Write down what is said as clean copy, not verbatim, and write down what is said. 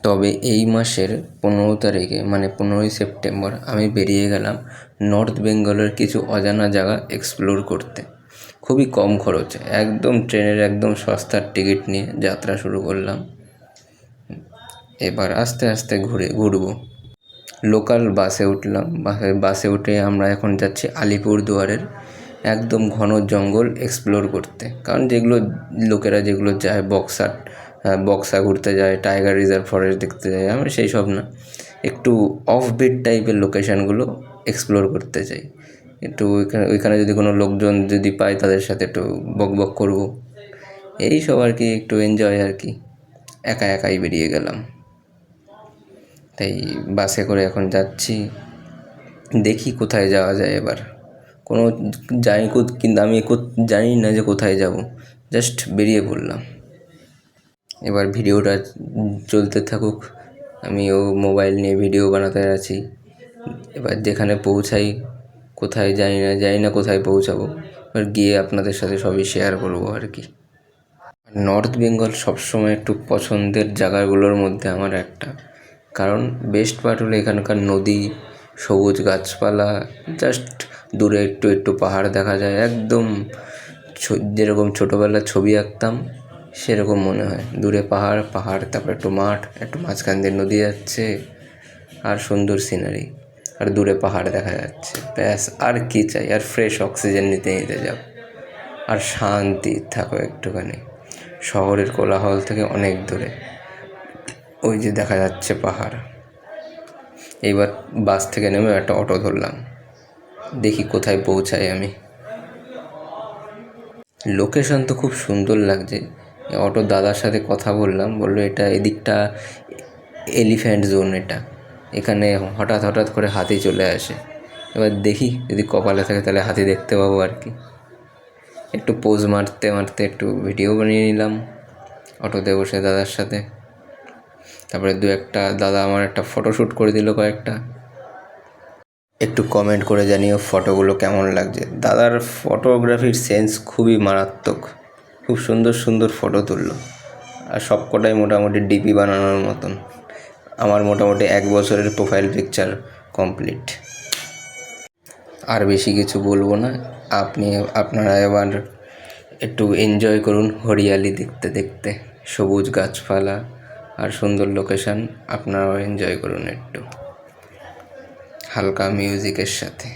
তবে এই মাসের 15 তারিখে মানে 15ই সেপ্টেম্বর আমি বেরিয়ে গেলাম নর্থ বেঙ্গলের কিছু অজানা জায়গা এক্সপ্লোর করতে। খুবই কম খরচে একদম ট্রেনের একদম সস্তার টিকিট নিয়ে যাত্রা শুরু করলাম। এবার আস্তে আস্তে ঘুরবো। লোকাল বাসে উঠলাম। বাসে উঠে আমরা এখন যাচ্ছি আলিপুরদুয়ারের একদম ঘন জঙ্গল এক্সপ্লোর করতে। কারণ লোকেরা যেগুলো যায় বক্সা ঘুরতে যায়, টাইগার রিজার্ভ ফরেস্ট দেখতে যায়, আমরা সেই সব না, একটু অফবিট টাইপের লোকেশানগুলো এক্সপ্লোর করতে চাই। একটু ওইখানে যদি কোনো লোকজন যদি পাই তাদের সাথে একটু বকবক করবো, এই সব আর কি, একটু এনজয় আর কি। একাই বেরিয়ে গেলাম। তাই বাসে করে এখন যাচ্ছি, দেখি কোথায় যাওয়া যায়। এবার কিন্তু আমি জানি না যে কোথায় যাব, জাস্ট বেরিয়ে পড়লাম। এবার ভিডিওটা চলতে থাকুক, আমিও মোবাইল নিয়ে ভিডিও বানাতে আছি। এবার যেখানে পৌঁছাই, কোথায় জানি না কোথায় পৌঁছাবো, এবার গিয়ে আপনাদের সাথে সবই শেয়ার করবো আর কি। নর্থ বেঙ্গল সবসময় একটু পছন্দের জায়গাগুলোর মধ্যে আমার একটা, কারণ বেস্ট পার্ট হলো এখানকার নদী, সবুজ গাছপালা, জাস্ট দূরে একটু পাহাড় দেখা যায়, একদম যেরকম ছোটোবেলার ছবি আঁকতাম সেরকম মনে হয়। দূরে পাহাড়, তারপর একটু মাঠ, একটু মাঝখান দিয়ে নদী যাচ্ছে, আর সুন্দর সিনারি, আর দূরে পাহাড় দেখা যাচ্ছে, ব্যাস আর কি চাই। আর ফ্রেশ অক্সিজেন নিতে যাও, আর শান্তি থাকো একটুখানি শহরের কোলাহল থেকে অনেক দূরে। ওই যে দেখা যাচ্ছে পাহাড়। এইবার বাস থেকে নেমে একটা অটো ধরলাম, দেখি কোথায় পৌঁছাই আমি। লোকেশন তো খুব সুন্দর লাগছে। অটো দাদার সাথে কথা বললাম, বললো এটা এদিকটা এলিফ্যান্ট জোন, এখানে হঠাৎ করে হাতি চলে আসে। এবার দেখি যদি কপালে থাকে তাহলে হাতি দেখতে পাবো আর কি। একটু পোজ মারতে একটু ভিডিও বানিয়ে নিলাম অটোতে বসে দাদার সাথে। তারপরে দাদা আমার একটা ফটোশ্যুট করে দিল কয়েকটা। একটু কমেন্ট করে জানিও ফটোগুলো কেমন লাগছে। দাদার ফটোগ্রাফির সেন্স খুবই মারাত্মক, খুব সুন্দর ফটো তুললো, আর সবকটাই মোটামুটি ডিপি বানানোর মতন। আমার মোটামুটি 1 বছরের প্রোফাইল পিকচার কমপ্লিট। আর বেশি কিছু বলবো না, আপনারা এবার একটু এনজয় করুন হরিয়ালি দেখতে, সবুজ গাছপালা আর সুন্দর লোকেশান। আপনারাও এনজয় করুন একটু হালকা মিউজিকের সাথে।